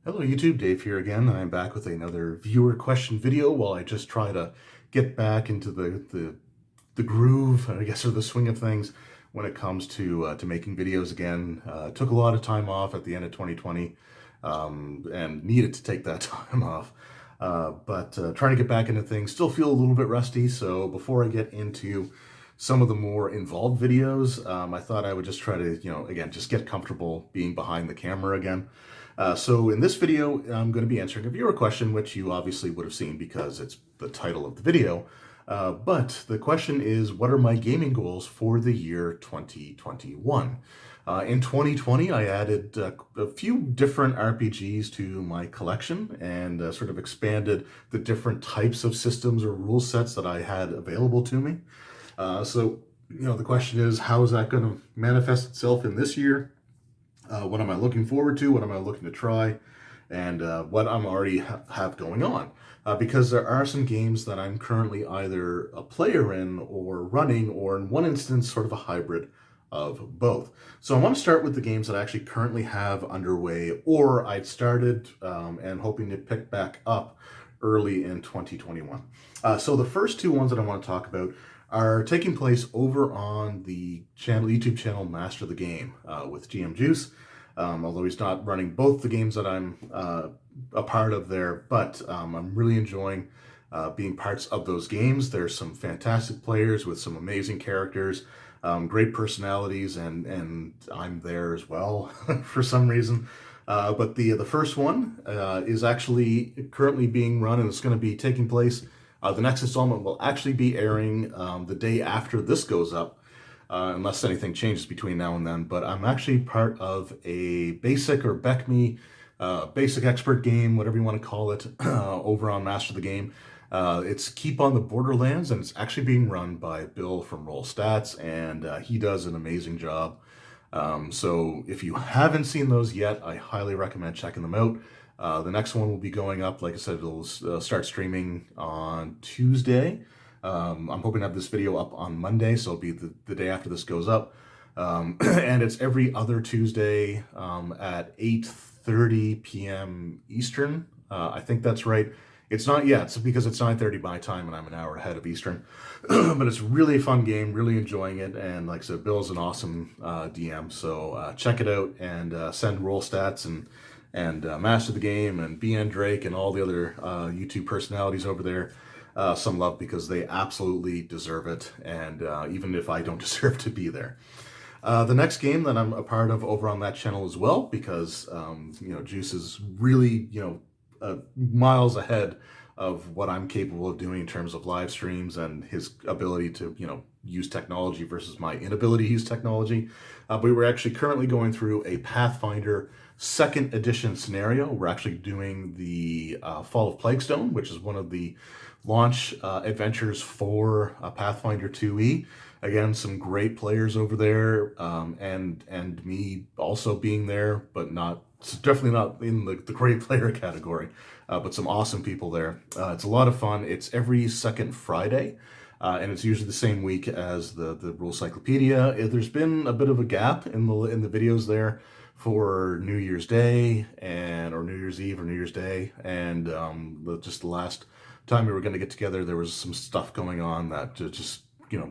Hello YouTube, Dave here again. I'm back with another viewer question video while I just try to get back into the groove, I guess, or the swing of things when it comes to making videos again. Took a lot of time off at the end of 2020 and needed to take that time off. But trying to get back into things, still feel a little bit rusty. So before I get into some of the more involved videos, I thought I would just try to, again, just get comfortable being behind the camera again. So in this video, I'm going to be answering a viewer question, which you obviously would have seen because it's the title of the video. But the question is, what are my gaming goals for the year 2021? In 2020, I added a few different RPGs to my collection and sort of expanded the different types of systems or rule sets that I had available to me. So the question is, how is that going to manifest itself in this year? What am I looking forward to? What am I looking to try? And what I'm already have going on. Because there are some games that I'm currently either a player in or running, or in one instance, sort of a hybrid of both. So I want to start with the games that I actually currently have underway, or I'd started and hoping to pick back up early in 2021. So the first two ones that I want to talk about are taking place over on the YouTube channel Master the Game with GM Juice. Although he's not running both the games that I'm a part of there, but I'm really enjoying being parts of those games. There's some fantastic players with some amazing characters, great personalities, and I'm there as well for some reason. But the first one is actually currently being run, and it's going to be taking place. The next installment will actually be airing the day after this goes up, unless anything changes between now and then. But I'm actually part of a basic or BECME, basic expert game, whatever you want to call it, over on Master the Game. It's Keep on the Borderlands, and it's actually being run by Bill from Roll Stats, and he does an amazing job. So if you haven't seen those yet, I highly recommend checking them out. The next one will be going up, like I said, it'll start streaming on Tuesday. I'm hoping to have this video up on Monday, so it'll be the day after this goes up. And it's every other Tuesday at 8:30 p.m. Eastern. I think that's right. It's not yet, it's because it's 9:30 my time and I'm an hour ahead of Eastern. But it's really a fun game, really enjoying it. And like I said, Bill's an awesome DM, so check it out and send Roll Stats and Master the Game and BN Drake and all the other YouTube personalities over there some love, because they absolutely deserve it, and even if I don't deserve to be there. The next game that I'm a part of over on that channel as well, because Juice is really miles ahead of what I'm capable of doing in terms of live streams and his ability to use technology versus my inability to use technology. But we're actually currently going through a Pathfinder 2nd edition scenario. We're actually doing the Fall of Plaguestone, which is one of the launch adventures for Pathfinder 2e. Again, some great players over there, and me also being there, but definitely not in the great player category, but some awesome people there. It's a lot of fun. It's every second Friday, and it's usually the same week as the Rule Cyclopedia. There's been a bit of a gap in the videos there for New Year's Day or New Year's Eve or New Year's Day, and just the last time we were going to get together, there was some stuff going on that just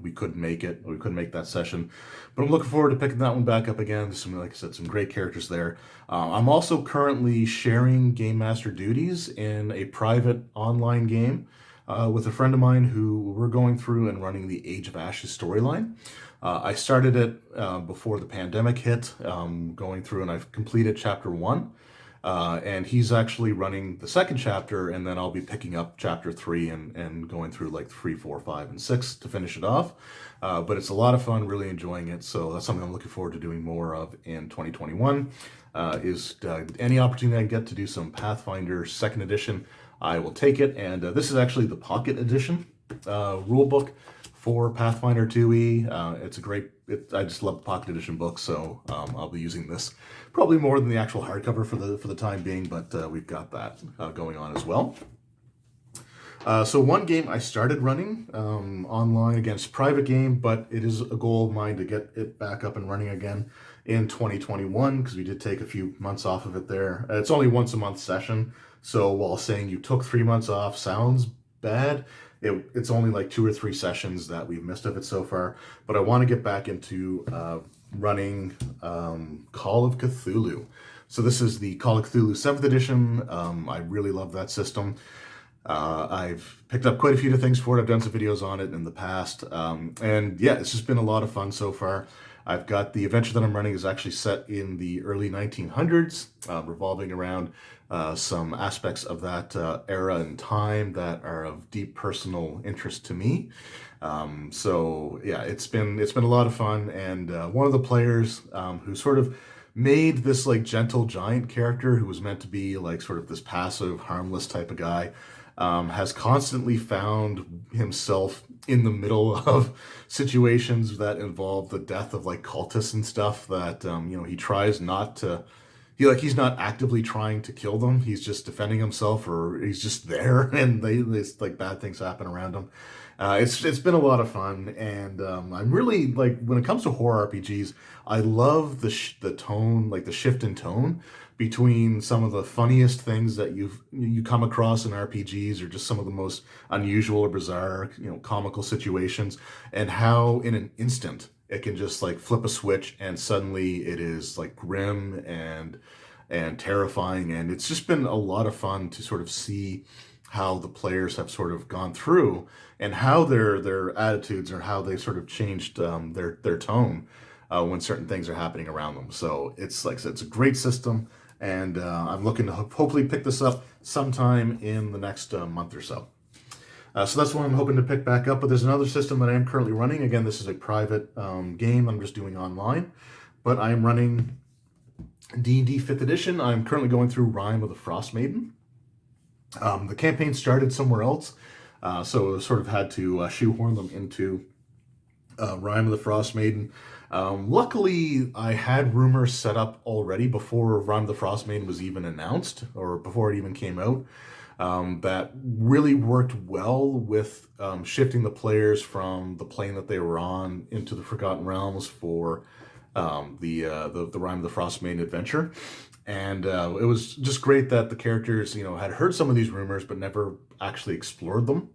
we couldn't make it. We couldn't make that session, but I'm looking forward to picking that one back up again. There's some, like I said, some great characters there. I'm also currently sharing Game Master duties in a private online game with a friend of mine who we're going through and running the Age of Ashes storyline. I started it before the pandemic hit, going through, and I've completed chapter 1. And he's actually running the second chapter, and then I'll be picking up chapter 3 and going through like 3, 4, 5, and 6 to finish it off. But it's a lot of fun, really enjoying it. So that's something I'm looking forward to doing more of in 2021. Any opportunity I get to do some Pathfinder 2nd edition, I will take it. And this is actually the Pocket Edition rule book for Pathfinder 2e. It's a great, I just love the Pocket Edition book, so I'll be using this probably more than the actual hardcover for the time being, but we've got that going on as well. So one game I started running online against private game, but it is a goal of mine to get it back up and running again in 2021 because we did take a few months off of it there. It's only once a month session, so while saying you took 3 months off sounds bad, it's only like 2 or 3 sessions that we've missed of it so far. But I want to get back into running Call of Cthulhu. So this is the Call of Cthulhu 7th edition. I really love that system. I've picked up quite a few of things for it. I've done some videos on it in the past. And yeah, it's just been a lot of fun so far. I've got the adventure that I'm running is actually set in the early 1900s, revolving around some aspects of that era and time that are of deep personal interest to me. So yeah, it's been a lot of fun. And one of the players who sort of made this like gentle giant character who was meant to be like sort of this passive, harmless type of guy, has constantly found himself in the middle of situations that involve the death of like cultists and stuff that, he tries not to, he's not actively trying to kill them. He's just defending himself, or he's just there and they like bad things happen around him. It's been a lot of fun, and I'm really like, when it comes to horror RPGs, I love the tone, like the shift in tone between some of the funniest things that you come across in RPGs, or just some of the most unusual or bizarre, comical situations, and how in an instant it can just like flip a switch and suddenly it is like grim and terrifying. And it's just been a lot of fun to sort of see how the players have sort of gone through and how their attitudes, or how they sort of changed their tone when certain things are happening around them. So it's like I said, it's a great system, and I'm looking to hopefully pick this up sometime in the next month or so. So that's what I'm hoping to pick back up. But there's another system that I am currently running. Again, this is a private game I'm just doing online, but I'm running D&D 5th edition. I'm currently going through Rime of the Frost Maiden. The campaign started somewhere else, so sort of had to shoehorn them into Rime of the Frost Maiden. Luckily, I had rumors set up already before Rime of the Frost Maiden was even announced, or before it even came out, that really worked well with shifting the players from the plane that they were on into the Forgotten Realms for the Rime of the Frost Maiden adventure. And it was just great that the characters, had heard some of these rumors, but never actually explored them.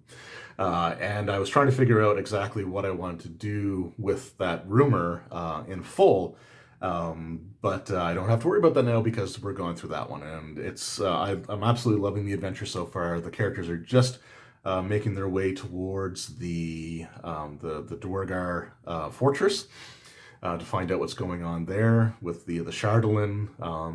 And I was trying to figure out exactly what I wanted to do with that rumor in full. But I don't have to worry about that now because we're going through that one. And I'm absolutely loving the adventure so far. The characters are just making their way towards the Duergar fortress. To find out what's going on there with the Shardolin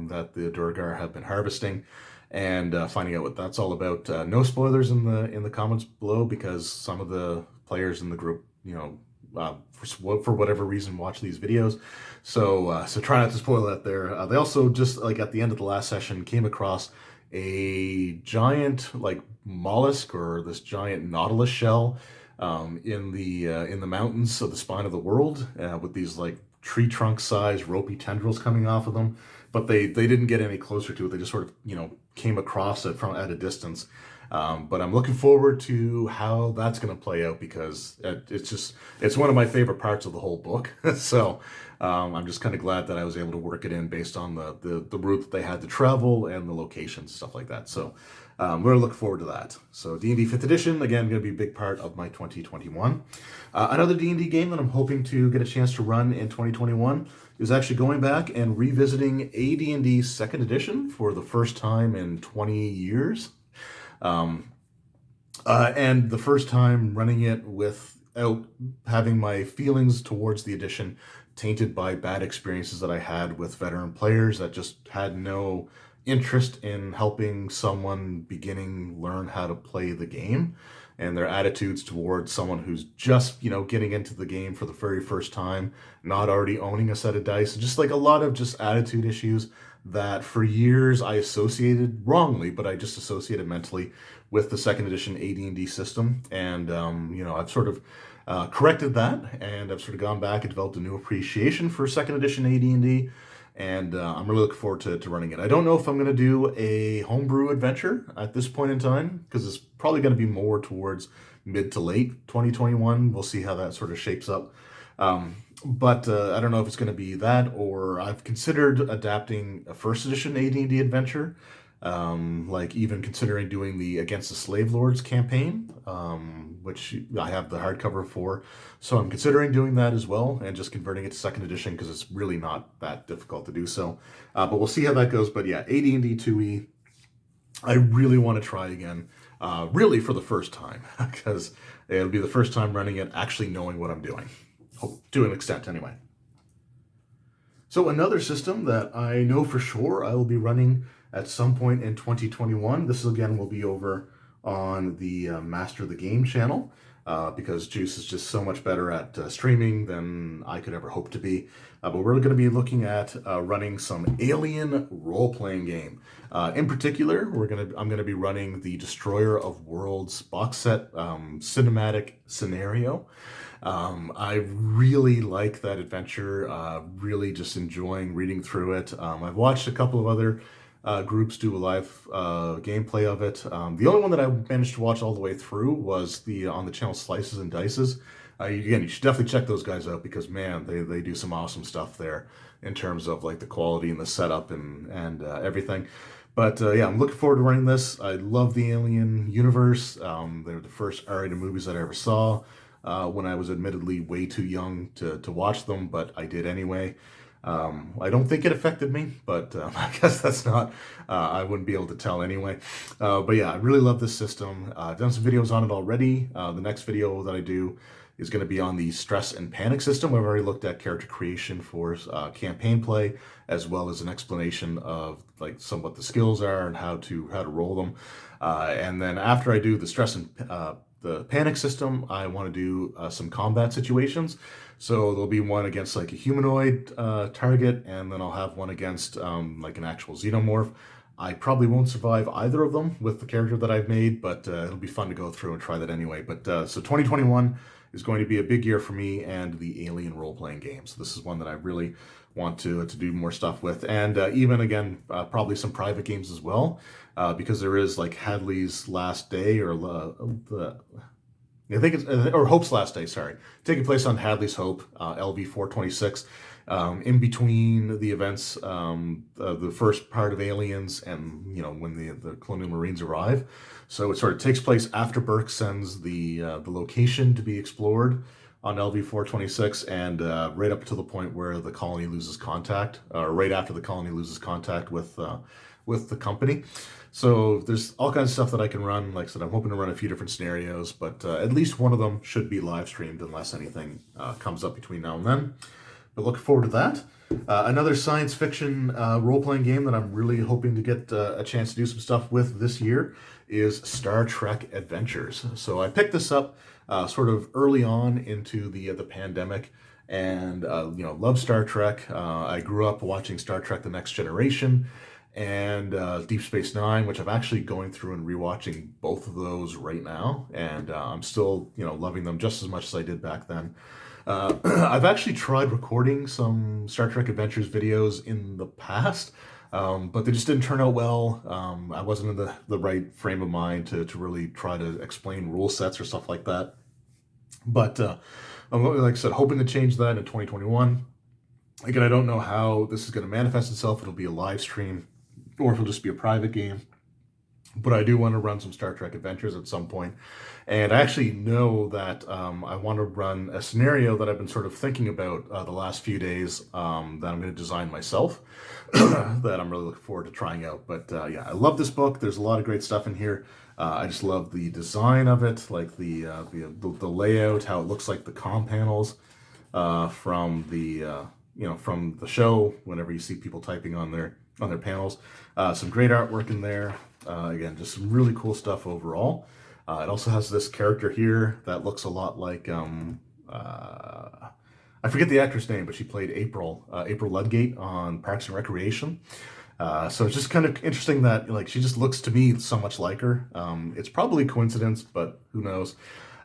that the Duergar have been harvesting, and finding out what that's all about. No spoilers in the comments below, because some of the players in the group, for whatever reason, watch these videos. So try not to spoil that there. They also just like at the end of the last session came across a giant like mollusk, or this giant nautilus shell in the mountains of the spine of the world, with these like tree trunk size ropey tendrils coming off of them. But they didn't get any closer to it. They just sort of came across it from at a distance. But I'm looking forward to how that's going to play out, because it's one of my favorite parts of the whole book. So I'm just kind of glad that I was able to work it in based on the route that they had to travel and the locations, stuff like that. So we're going to look forward to that. So D&D 5th edition, again, going to be a big part of my 2021. Another D&D game that I'm hoping to get a chance to run in 2021 is actually going back and revisiting AD&D 2nd edition for the first time in 20 years. And the first time running it without having my feelings towards the edition tainted by bad experiences that I had with veteran players that just had no interest in helping someone beginning learn how to play the game, and their attitudes towards someone who's just, getting into the game for the very first time, not already owning a set of dice, just like a lot of just attitude issues that for years I associated wrongly, but I just associated mentally with the 2nd edition AD&D system. And, I've sort of corrected that, and I've sort of gone back and developed a new appreciation for 2nd edition AD&D. and I'm really looking forward to running it. I don't know if I'm going to do a homebrew adventure at this point in time, because it's probably going to be more towards mid to late 2021. We'll see how that sort of shapes up. But I don't know if it's going to be that, or I've considered adapting a first edition AD&D adventure, like even considering doing the Against the Slave Lords campaign, which I have the hardcover for. So I'm considering doing that as well, and just converting it to second edition, because it's really not that difficult to do so. But we'll see how that goes. But yeah, AD&D 2E, I really want to try again, really for the first time, because it'll be the first time running it, actually knowing what I'm doing. To an extent, anyway. So another system that I know for sure I will be running at some point in 2021. This again will be over on the Master the Game channel, because Juice is just so much better at streaming than I could ever hope to be. But we're going to be looking at running some Alien role-playing game. In particular, I'm going to be running the Destroyer of Worlds box set cinematic scenario. I really like that adventure, really just enjoying reading through it. I've watched a couple of other groups do a live gameplay of it. The only one that I managed to watch all the way through was on the channel Slices and Dices. Again, you should definitely check those guys out, because man, they do some awesome stuff there in terms of like the quality and the setup and everything. But yeah, I'm looking forward to running this. I love the Alien universe. They're the first R-rated movies that I ever saw. When I was admittedly way too young to watch them, but I did anyway. I don't think it affected me, but I guess that's not, I wouldn't be able to tell anyway. But yeah, I really love this system. I've done some videos on it already. The next video that I do is going to be on the stress and panic system. I've already looked at character creation for campaign play, as well as an explanation of like what the skills are and how to roll them. And then after I do the stress and the panic system, I want to do some combat situations. So there'll be one against like a humanoid target, and then I'll have one against like an actual xenomorph. I probably won't survive either of them with the character that I've made, but it'll be fun to go through and try that anyway. But so 2021 is going to be a big year for me and the Alien role-playing game. So this is one that I really want to do more stuff with. And even, again, probably some private games as well, because there is like Hadley's Last Day, or I think it's, or Hope's Last Day, sorry, taking place on Hadley's Hope, LV 426. In between the events, the first part of Aliens and, when the Colonial Marines arrive. So it sort of takes place after Burke sends the location to be explored on LV 426, and right up to the point where the colony loses contact, or right after the colony loses contact with the company. So there's all kinds of stuff that I can run. Like I said, I'm hoping to run a few different scenarios, but at least one of them should be live streamed unless anything comes up between now and then. But looking forward to that. Another science fiction role-playing game that I'm really hoping to get a chance to do some stuff with this year is Star Trek Adventures. So I picked this up sort of early on into the pandemic, and love Star Trek. I grew up watching Star Trek: The Next Generation and Deep Space Nine, which I'm actually going through and rewatching both of those right now, and I'm still loving them just as much as I did back then. I've actually tried recording some Star Trek Adventures videos in the past, but they just didn't turn out well. I wasn't in the right frame of mind to really try to explain rule sets or stuff like that. But I'm, like I said, hoping to change that in 2021. Again, I don't know how this is going to manifest itself. It'll be a live stream, or if it'll just be a private game. But I do want to run some Star Trek Adventures at some point. And I actually know that I want to run a scenario that I've been sort of thinking about the last few days, that I'm going to design myself, that I'm really looking forward to trying out. But yeah, I love this book. There's a lot of great stuff in here. I just love the design of it, like the layout, how it looks like the comm panels from the from the show. Whenever you see people typing on their panels, some great artwork in there. Again, just some really cool stuff overall. It also has this character here that looks a lot like, I forget the actress name, but she played April Ludgate on Parks and Recreation. So it's just kind of interesting that she just looks to me so much like her. It's probably a coincidence, but who knows?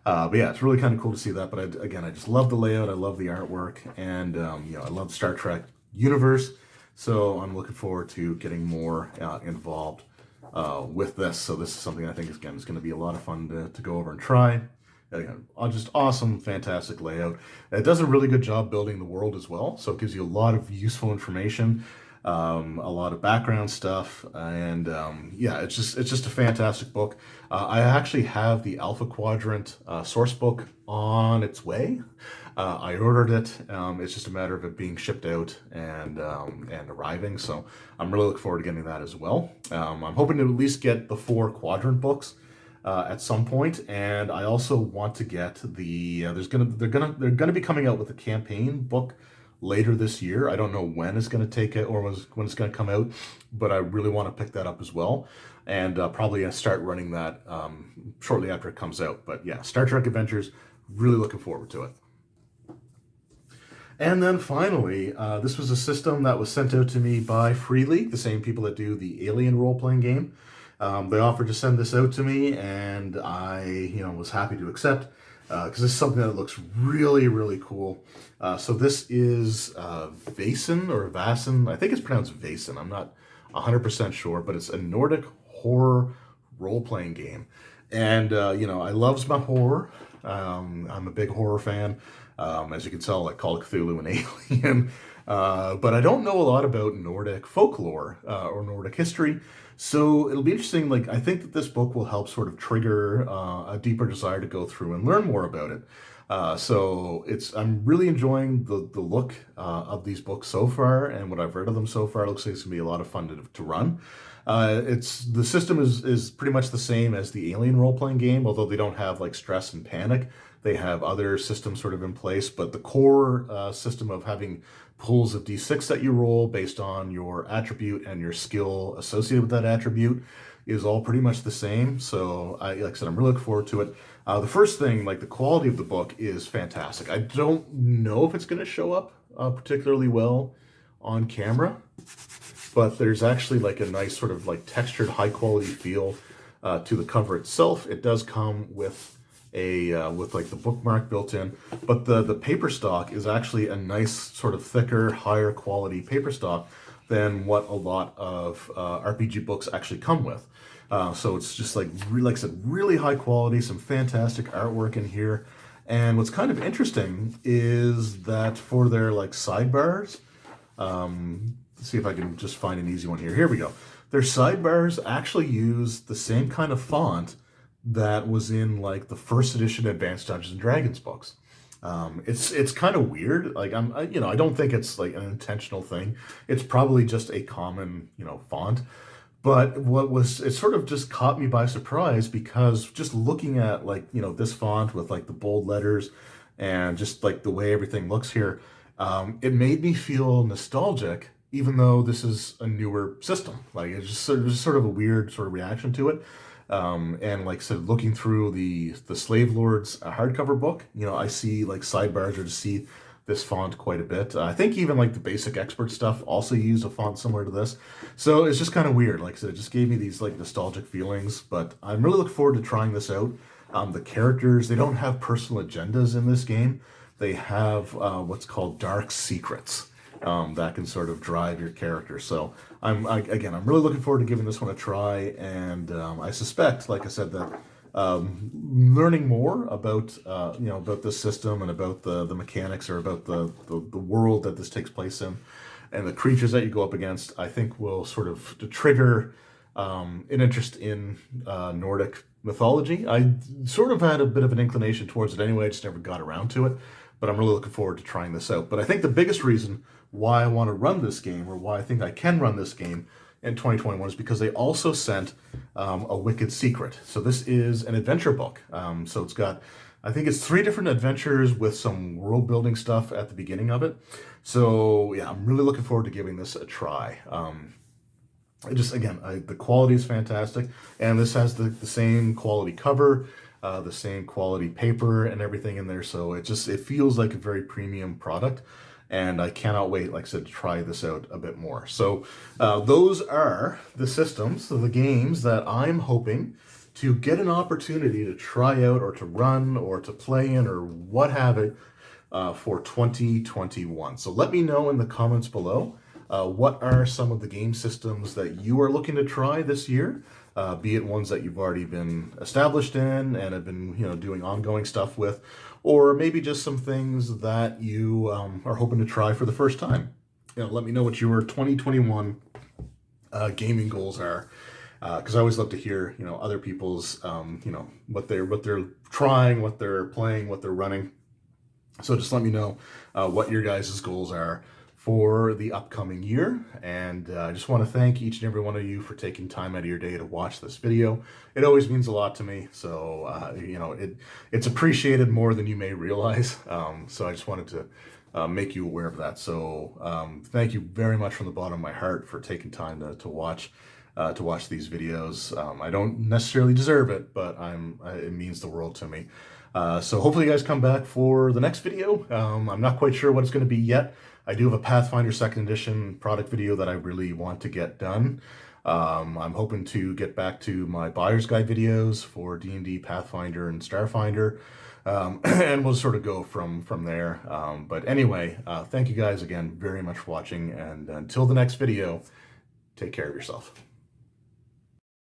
But yeah, it's really kind of cool to see that. But I just love the layout. I love the artwork, and I love the Star Trek universe. So I'm looking forward to getting more involved with this. So this is something I think, again, is going to be a lot of fun to go over and try. Again, just awesome, fantastic layout. It does a really good job building the world as well. So it gives you a lot of useful information, a lot of background stuff, and yeah, it's just a fantastic book. I actually have the Alpha Quadrant source book on its way. I ordered it. It's just a matter of it being shipped out and arriving. So I'm really looking forward to getting that as well. I'm hoping to at least get the 4 quadrant books at some point, and I also want to get the they're gonna be coming out with a campaign book later this year. I don't know when it's gonna take it or when it's gonna come out, but I really want to pick that up as well, and probably start running that shortly after it comes out. But yeah, Star Trek Adventures, really looking forward to it. And then finally, this was a system that was sent out to me by Free League, the same people that do the Alien role-playing game. They offered to send this out to me, and I, was happy to accept because this is something that looks really, really cool. So this is Vasen or Vasen. I think it's pronounced Vasen. I'm not 100% sure, but it's a Nordic horror role-playing game. And, I loves my horror. I'm a big horror fan. As you can tell, I call Cthulhu an alien. But I don't know a lot about Nordic folklore or Nordic history. So it'll be interesting. I think that this book will help sort of trigger a deeper desire to go through and learn more about it. So I'm really enjoying the look of these books so far, and what I've read of them so far. It looks like it's gonna be a lot of fun to run. The system is pretty much the same as the Alien role-playing game, although they don't have stress and panic. They have other systems sort of in place, but the core system of having pools of d6 that you roll based on your attribute and your skill associated with that attribute is all pretty much the same. So like I said, I'm really looking forward to it. The first thing, the quality of the book is fantastic. I don't know if it's going to show up particularly well on camera, but there's actually a nice sort of textured, high quality feel to the cover itself. It does come with with the bookmark built in, but the paper stock is actually a nice sort of thicker, higher quality paper stock than what a lot of RPG books actually come with. So it's just like I said, really high quality, some fantastic artwork in here. And what's kind of interesting is that for their sidebars, let's see if I can just find an easy one here. Here we go. Their sidebars actually use the same kind of font that was in the first edition Advanced Dungeons and Dragons books. It's kind of weird. I don't think it's an intentional thing. It's probably just a common font. But it sort of just caught me by surprise, because just looking at this font with the bold letters and just the way everything looks here, it made me feel nostalgic, even though this is a newer system. It's just sort of a weird sort of reaction to it. And like I said, looking through the Slave Lords hardcover book, I see sidebars or to see this font quite a bit. I think even the basic expert stuff also used a font similar to this. So it's just kind of weird. Like I said, it just gave me these nostalgic feelings, but I'm really looking forward to trying this out. The characters, they don't have personal agendas in this game. They have what's called dark secrets that can sort of drive your character. So I'm really looking forward to giving this one a try, and I suspect, like I said, that learning more about about this system and about the mechanics, or about the world that this takes place in, and the creatures that you go up against, I think will sort of trigger an interest in Nordic mythology. I sort of had a bit of an inclination towards it anyway, I just never got around to it, but I'm really looking forward to trying this out. But I think the biggest reason why I want to run this game, or why I think I can run this game in 2021, is because they also sent a Wicked Secret. So this is an adventure book. So it's got, I think it's 3 different adventures with some world building stuff at the beginning of it. So yeah, I'm really looking forward to giving this a try. The quality is fantastic, and this has the same quality cover, the same quality paper and everything in there. So it feels like a very premium product. And I cannot wait, like I said, to try this out a bit more. So those are the systems, so the games that I'm hoping to get an opportunity to try out, or to run, or to play in, or what have it, for 2021. So let me know in the comments below what are some of the game systems that you are looking to try this year? Be it ones that you've already been established in and have been, doing ongoing stuff with, or maybe just some things that you are hoping to try for the first time. Let me know what your 2021 gaming goals are, because I always love to hear, other people's, what they're trying, what they're playing, what they're running. So just let me know what your guys' goals are for the upcoming year. And I just want to thank each and every one of you for taking time out of your day to watch this video. It always means a lot to me. So, it's appreciated more than you may realize. So I just wanted to make you aware of that. So thank you very much from the bottom of my heart for taking time to watch these videos. I don't necessarily deserve it, but it means the world to me. So hopefully you guys come back for the next video. I'm not quite sure what it's going to be yet. I do have a Pathfinder 2nd Edition product video that I really want to get done. I'm hoping to get back to my buyer's guide videos for D&D, Pathfinder, and Starfinder. And we'll sort of go from there. But anyway, thank you guys again very much for watching. And until the next video, take care of yourself.